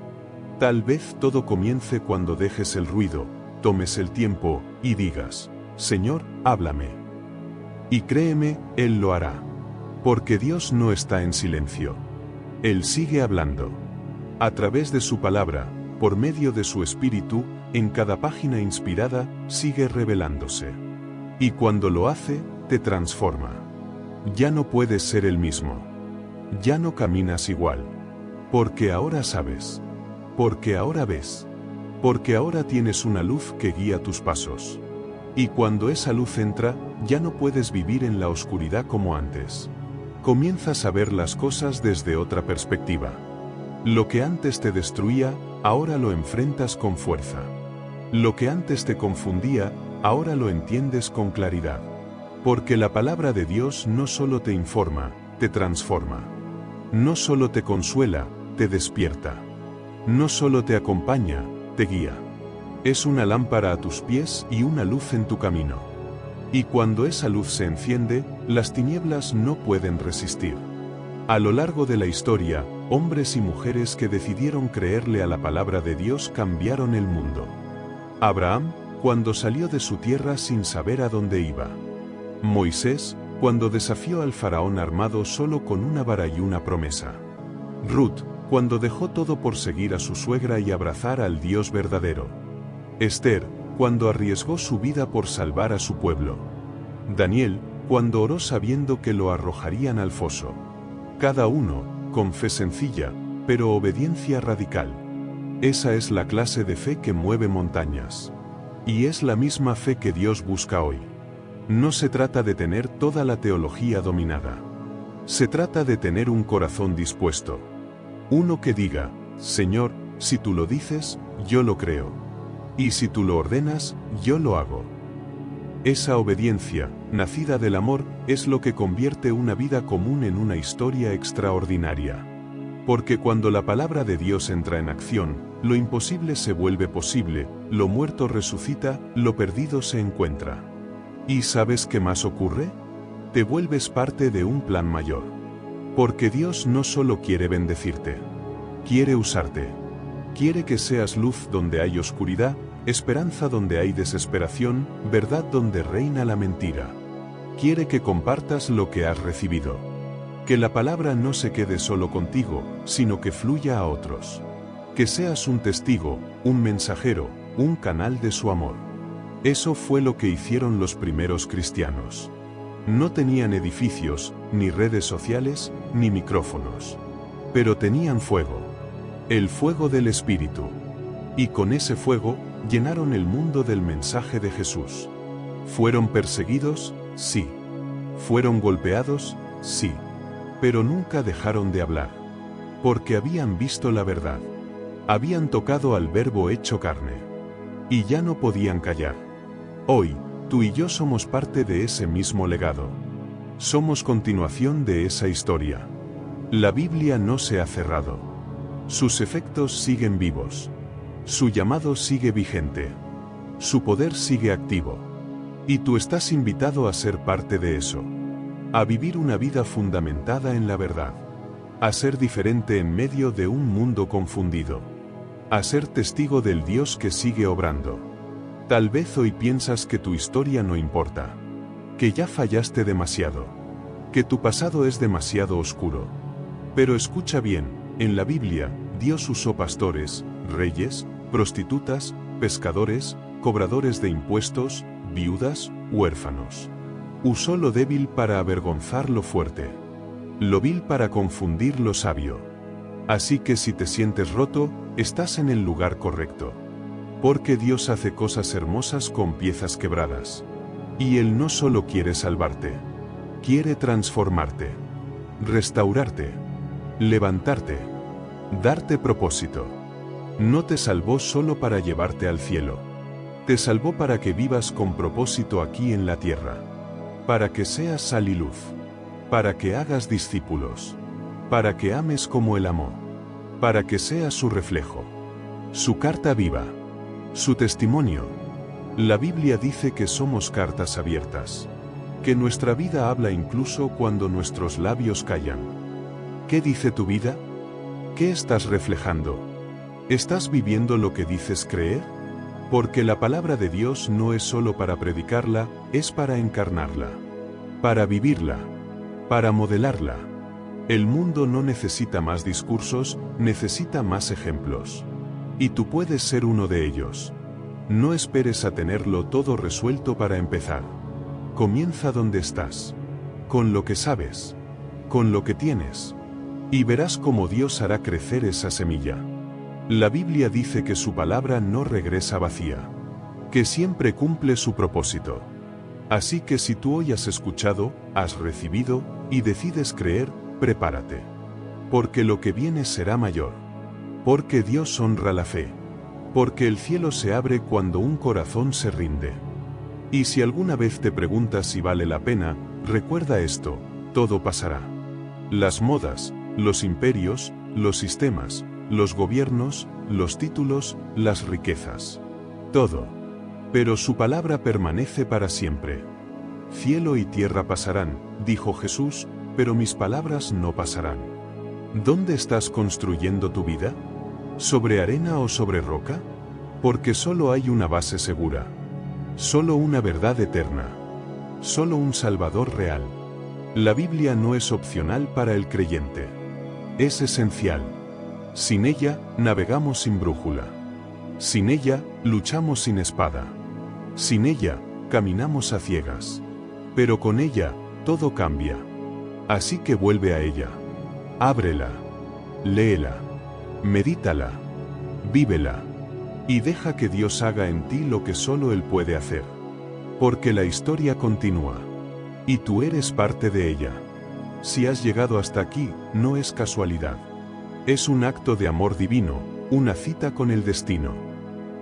Tal vez todo comience cuando dejes el ruido, tomes el tiempo, y digas, Señor, háblame. Y créeme, Él lo hará. Porque Dios no está en silencio. Él sigue hablando. A través de su palabra, por medio de su espíritu, en cada página inspirada, sigue revelándose. Y cuando lo hace, te transforma. Ya no puedes ser el mismo. Ya no caminas igual. Porque ahora sabes. Porque ahora ves. Porque ahora tienes una luz que guía tus pasos. Y cuando esa luz entra, ya no puedes vivir en la oscuridad como antes. Comienzas a ver las cosas desde otra perspectiva. Lo que antes te destruía, ahora lo enfrentas con fuerza. Lo que antes te confundía, ahora lo entiendes con claridad. Porque la palabra de Dios no solo te informa, te transforma. No solo te consuela, te despierta. No solo te acompaña, te guía. Es una lámpara a tus pies y una luz en tu camino. Y cuando esa luz se enciende, las tinieblas no pueden resistir. A lo largo de la historia, hombres y mujeres que decidieron creerle a la palabra de Dios cambiaron el mundo. Abraham, cuando salió de su tierra sin saber a dónde iba. Moisés, cuando desafió al faraón armado solo con una vara y una promesa. Ruth, cuando dejó todo por seguir a su suegra y abrazar al Dios verdadero. Esther, cuando arriesgó su vida por salvar a su pueblo. Daniel, cuando oró sabiendo que lo arrojarían al foso. Cada uno, con fe sencilla, pero obediencia radical. Esa es la clase de fe que mueve montañas. Y es la misma fe que Dios busca hoy. No se trata de tener toda la teología dominada. Se trata de tener un corazón dispuesto. Uno que diga, Señor, si tú lo dices, yo lo creo. Y si tú lo ordenas, yo lo hago. Esa obediencia, nacida del amor, es lo que convierte una vida común en una historia extraordinaria. Porque cuando la palabra de Dios entra en acción, lo imposible se vuelve posible, lo muerto resucita, lo perdido se encuentra. ¿Y sabes qué más ocurre? Te vuelves parte de un plan mayor. Porque Dios no solo quiere bendecirte, quiere usarte. Quiere que seas luz donde hay oscuridad, esperanza donde hay desesperación, verdad donde reina la mentira. Quiere que compartas lo que has recibido. Que la palabra no se quede solo contigo, sino que fluya a otros. Que seas un testigo, un mensajero, un canal de su amor. Eso fue lo que hicieron los primeros cristianos. No tenían edificios, ni redes sociales, ni micrófonos. Pero tenían fuego. El fuego del Espíritu. Y con ese fuego, llenaron el mundo del mensaje de Jesús. ¿Fueron perseguidos? Sí. ¿Fueron golpeados? Sí. Pero nunca dejaron de hablar. Porque habían visto la verdad. Habían tocado al Verbo hecho carne. Y ya no podían callar. Hoy, tú y yo somos parte de ese mismo legado. Somos continuación de esa historia. La Biblia no se ha cerrado. Sus efectos siguen vivos. Su llamado sigue vigente. Su poder sigue activo. Y tú estás invitado a ser parte de eso. A vivir una vida fundamentada en la verdad. A ser diferente en medio de un mundo confundido. A ser testigo del Dios que sigue obrando. Tal vez hoy piensas que tu historia no importa. Que ya fallaste demasiado. Que tu pasado es demasiado oscuro. Pero escucha bien, en la Biblia, Dios usó pastores, reyes, prostitutas, pescadores, cobradores de impuestos, viudas, huérfanos. Usó lo débil para avergonzar lo fuerte. Lo vil para confundir lo sabio. Así que si te sientes roto, estás en el lugar correcto. Porque Dios hace cosas hermosas con piezas quebradas. Y Él no solo quiere salvarte. Quiere transformarte. Restaurarte. Levantarte. Darte propósito. No te salvó solo para llevarte al cielo. Te salvó para que vivas con propósito aquí en la tierra. Para que seas sal y luz. Para que hagas discípulos. Para que ames como Él amó. Para que seas su reflejo. Su carta viva. Su testimonio. La Biblia dice que somos cartas abiertas. Que nuestra vida habla incluso cuando nuestros labios callan. ¿Qué dice tu vida? ¿Qué estás reflejando? ¿Estás viviendo lo que dices creer? Porque la palabra de Dios no es solo para predicarla, es para encarnarla. Para vivirla. Para modelarla. El mundo no necesita más discursos, necesita más ejemplos. Y tú puedes ser uno de ellos. No esperes a tenerlo todo resuelto para empezar. Comienza donde estás. Con lo que sabes. Con lo que tienes. Y verás cómo Dios hará crecer esa semilla. La Biblia dice que su palabra no regresa vacía. Que siempre cumple su propósito. Así que si tú hoy has escuchado, has recibido, y decides creer, prepárate. Porque lo que viene será mayor. Porque Dios honra la fe. Porque el cielo se abre cuando un corazón se rinde. Y si alguna vez te preguntas si vale la pena, recuerda esto, todo pasará. Las modas, los imperios, los sistemas, los gobiernos, los títulos, las riquezas. Todo. Pero su palabra permanece para siempre. Cielo y tierra pasarán, dijo Jesús, pero mis palabras no pasarán. ¿Dónde estás construyendo tu vida? ¿Sobre arena o sobre roca? Porque solo hay una base segura. Solo una verdad eterna. Solo un Salvador real. La Biblia no es opcional para el creyente. Es esencial. Sin ella, navegamos sin brújula. Sin ella, luchamos sin espada. Sin ella, caminamos a ciegas. Pero con ella, todo cambia. Así que vuelve a ella. Ábrela. Léela. Medítala. Vívela. Y deja que Dios haga en ti lo que solo Él puede hacer. Porque la historia continúa. Y tú eres parte de ella. Si has llegado hasta aquí, no es casualidad. Es un acto de amor divino, una cita con el destino.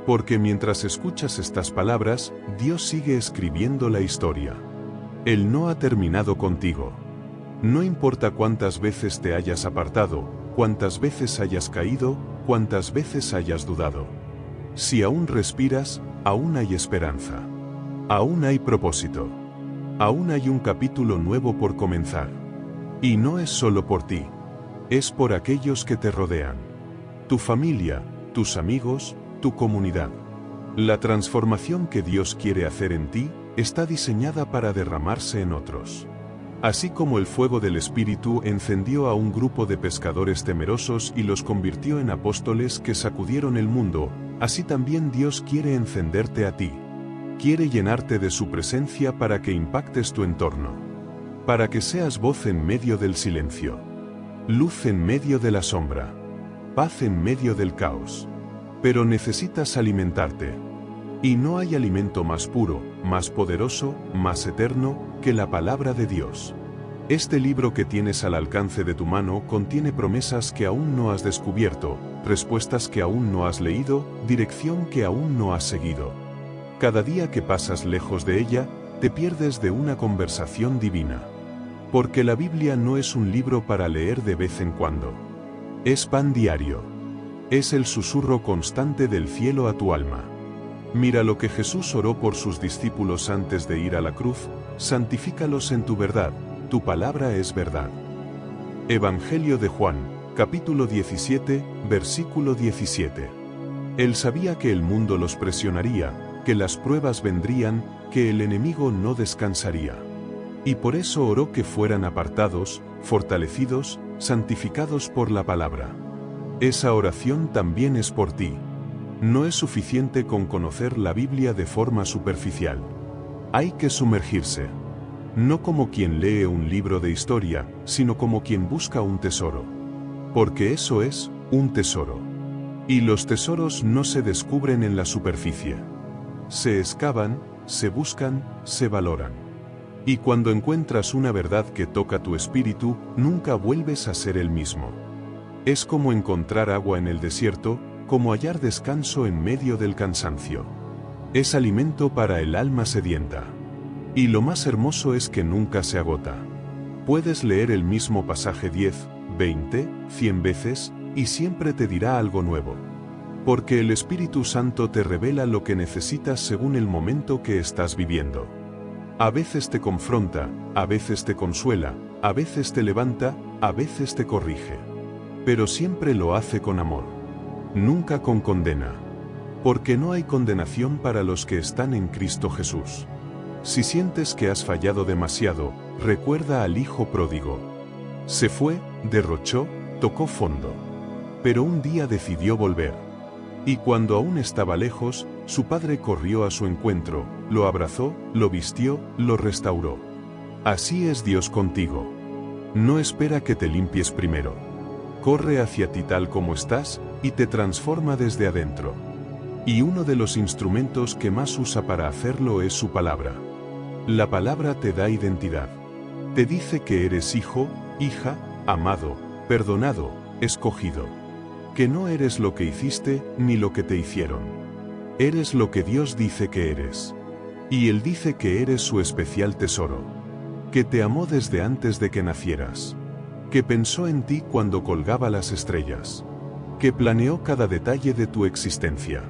Porque mientras escuchas estas palabras, Dios sigue escribiendo la historia. Él no ha terminado contigo. No importa cuántas veces te hayas apartado, cuántas veces hayas caído, cuántas veces hayas dudado. Si aún respiras, aún hay esperanza. Aún hay propósito. Aún hay un capítulo nuevo por comenzar. Y no es solo por ti. Es por aquellos que te rodean. Tu familia, tus amigos, tu comunidad. La transformación que Dios quiere hacer en ti, está diseñada para derramarse en otros. Así como el fuego del Espíritu encendió a un grupo de pescadores temerosos y los convirtió en apóstoles que sacudieron el mundo, así también Dios quiere encenderte a ti. Quiere llenarte de su presencia para que impactes tu entorno. Para que seas voz en medio del silencio. Luz en medio de la sombra. Paz en medio del caos. Pero necesitas alimentarte. Y no hay alimento más puro, más poderoso, más eterno, que la palabra de Dios. Este libro que tienes al alcance de tu mano contiene promesas que aún no has descubierto, respuestas que aún no has leído, dirección que aún no has seguido. Cada día que pasas lejos de ella, te pierdes de una conversación divina. Porque la Biblia no es un libro para leer de vez en cuando. Es pan diario. Es el susurro constante del cielo a tu alma. Mira lo que Jesús oró por sus discípulos antes de ir a la cruz: santifícalos en tu verdad, tu palabra es verdad. Evangelio de Juan, capítulo 17, versículo 17. Él sabía que el mundo los presionaría, que las pruebas vendrían, que el enemigo no descansaría. Y por eso oró que fueran apartados, fortalecidos, santificados por la palabra. Esa oración también es por ti. No es suficiente con conocer la Biblia de forma superficial. Hay que sumergirse. No como quien lee un libro de historia, sino como quien busca un tesoro. Porque eso es, un tesoro. Y los tesoros no se descubren en la superficie. Se excavan, se buscan, se valoran. Y cuando encuentras una verdad que toca tu espíritu, nunca vuelves a ser el mismo. Es como encontrar agua en el desierto, como hallar descanso en medio del cansancio. Es alimento para el alma sedienta. Y lo más hermoso es que nunca se agota. Puedes leer el mismo pasaje 10, 20, 100 veces, y siempre te dirá algo nuevo. Porque el Espíritu Santo te revela lo que necesitas según el momento que estás viviendo. A veces te confronta, a veces te consuela, a veces te levanta, a veces te corrige. Pero siempre lo hace con amor. Nunca con condena. Porque no hay condenación para los que están en Cristo Jesús. Si sientes que has fallado demasiado, recuerda al hijo pródigo. Se fue, derrochó, tocó fondo. Pero un día decidió volver. Y cuando aún estaba lejos, su padre corrió a su encuentro, lo abrazó, lo vistió, lo restauró. Así es Dios contigo. No espera que te limpies primero. Corre hacia ti tal como estás, y te transforma desde adentro. Y uno de los instrumentos que más usa para hacerlo es su palabra. La palabra te da identidad. Te dice que eres hijo, hija, amado, perdonado, escogido. Que no eres lo que hiciste, ni lo que te hicieron. Eres lo que Dios dice que eres. Y Él dice que eres su especial tesoro. Que te amó desde antes de que nacieras. Que pensó en ti cuando colgaba las estrellas. Que planeó cada detalle de tu existencia.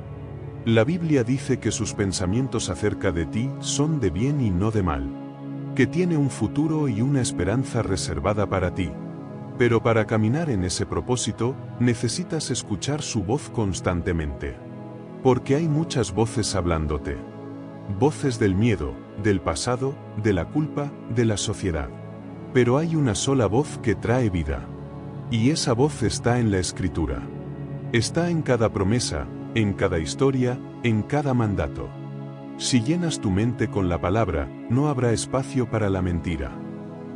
La Biblia dice que sus pensamientos acerca de ti son de bien y no de mal. Que tiene un futuro y una esperanza reservada para ti. Pero para caminar en ese propósito, necesitas escuchar su voz constantemente. Porque hay muchas voces hablándote. Voces del miedo, del pasado, de la culpa, de la sociedad. Pero hay una sola voz que trae vida. Y esa voz está en la Escritura. Está en cada promesa, en cada historia, en cada mandato. Si llenas tu mente con la palabra, no habrá espacio para la mentira.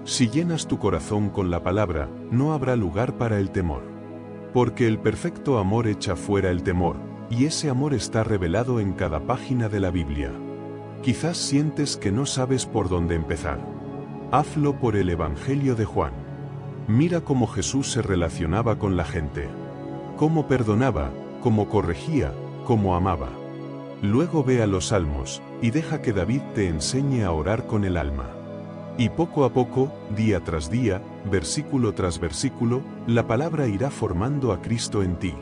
Si llenas tu corazón con la palabra, no habrá lugar para el temor. Porque el perfecto amor echa fuera el temor, y ese amor está revelado en cada página de la Biblia. Quizás sientes que no sabes por dónde empezar. Hazlo por el Evangelio de Juan. Mira cómo Jesús se relacionaba con la gente. Cómo perdonaba, cómo corregía, cómo amaba. Luego ve a los Salmos, y deja que David te enseñe a orar con el alma. Y poco a poco, día tras día, versículo tras versículo, la palabra irá formando a Cristo en ti.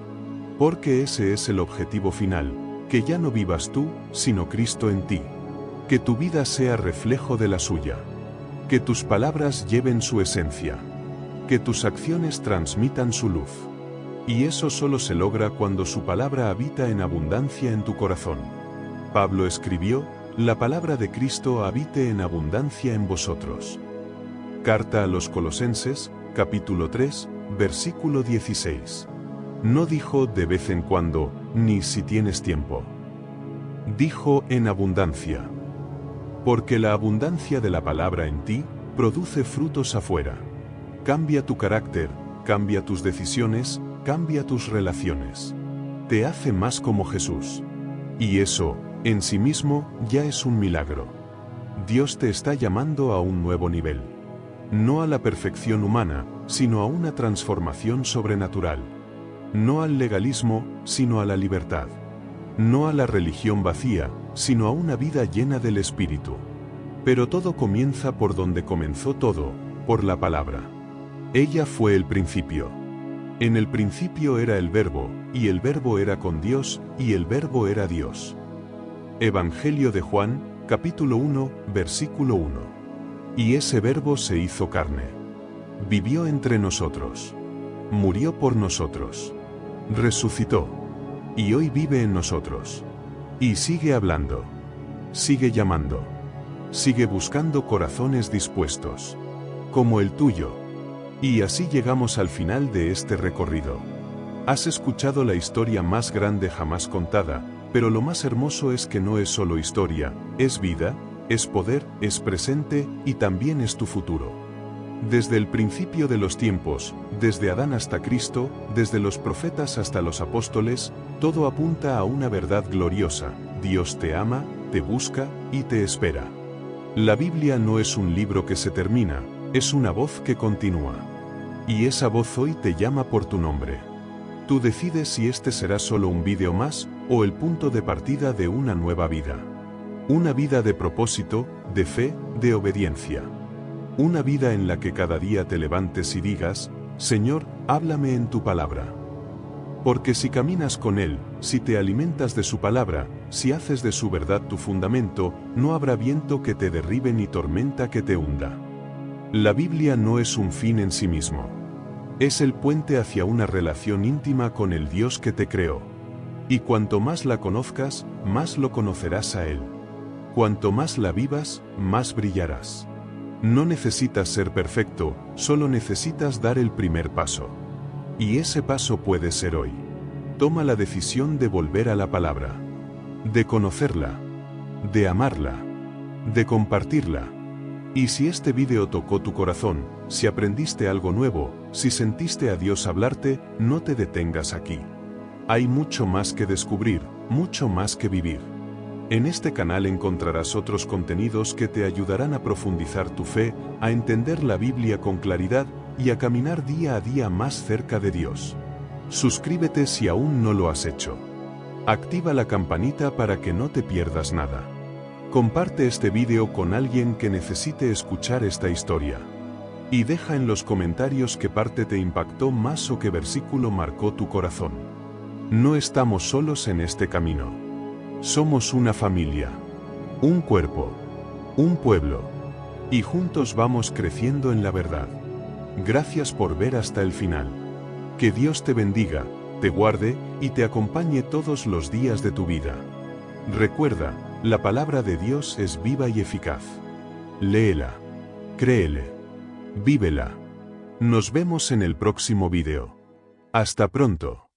Porque ese es el objetivo final, que ya no vivas tú, sino Cristo en ti. Que tu vida sea reflejo de la suya. Que tus palabras lleven su esencia. Que tus acciones transmitan su luz. Y eso solo se logra cuando su palabra habita en abundancia en tu corazón. Pablo escribió, la palabra de Cristo habite en abundancia en vosotros. Carta a los Colosenses, capítulo 3, versículo 16. No dijo de vez en cuando, ni si tienes tiempo. Dijo en abundancia. Porque la abundancia de la palabra en ti, produce frutos afuera. Cambia tu carácter, cambia tus decisiones, cambia tus relaciones. Te hace más como Jesús. Y eso, en sí mismo, ya es un milagro. Dios te está llamando a un nuevo nivel. No a la perfección humana, sino a una transformación sobrenatural. No al legalismo, sino a la libertad. No a la religión vacía, sino a una vida llena del Espíritu. Pero todo comienza por donde comenzó todo, por la palabra. Ella fue el principio. En el principio era el Verbo, y el Verbo era con Dios, y el Verbo era Dios. Evangelio de Juan, capítulo 1, versículo 1. Y ese Verbo se hizo carne. Vivió entre nosotros. Murió por nosotros. Resucitó. Y hoy vive en nosotros. Y sigue hablando. Sigue llamando. Sigue buscando corazones dispuestos. Como el tuyo. Y así llegamos al final de este recorrido. Has escuchado la historia más grande jamás contada, pero lo más hermoso es que no es solo historia, es vida, es poder, es presente y también es tu futuro. Desde el principio de los tiempos, desde Adán hasta Cristo, desde los profetas hasta los apóstoles, todo apunta a una verdad gloriosa: Dios te ama, te busca y te espera. La Biblia no es un libro que se termina, es una voz que continúa. Y esa voz hoy te llama por tu nombre. Tú decides si este será solo un vídeo más, o el punto de partida de una nueva vida. Una vida de propósito, de fe, de obediencia. Una vida en la que cada día te levantes y digas, Señor, háblame en tu palabra. Porque si caminas con Él, si te alimentas de su palabra, si haces de su verdad tu fundamento, no habrá viento que te derribe ni tormenta que te hunda. La Biblia no es un fin en sí mismo. Es el puente hacia una relación íntima con el Dios que te creó. Y cuanto más la conozcas, más lo conocerás a Él. Cuanto más la vivas, más brillarás. No necesitas ser perfecto, solo necesitas dar el primer paso. Y ese paso puede ser hoy. Toma la decisión de volver a la palabra. De conocerla. De amarla. De compartirla. Y si este vídeo tocó tu corazón, si aprendiste algo nuevo, si sentiste a Dios hablarte, no te detengas aquí. Hay mucho más que descubrir, mucho más que vivir. En este canal encontrarás otros contenidos que te ayudarán a profundizar tu fe, a entender la Biblia con claridad y a caminar día a día más cerca de Dios. Suscríbete si aún no lo has hecho. Activa la campanita para que no te pierdas nada. Comparte este vídeo con alguien que necesite escuchar esta historia. Y deja en los comentarios qué parte te impactó más o qué versículo marcó tu corazón. No estamos solos en este camino. Somos una familia, un cuerpo, un pueblo. Y juntos vamos creciendo en la verdad. Gracias por ver hasta el final. Que Dios te bendiga, te guarde y te acompañe todos los días de tu vida. Recuerda, la palabra de Dios es viva y eficaz. Léela. Créele. Vívela. Nos vemos en el próximo vídeo. Hasta pronto.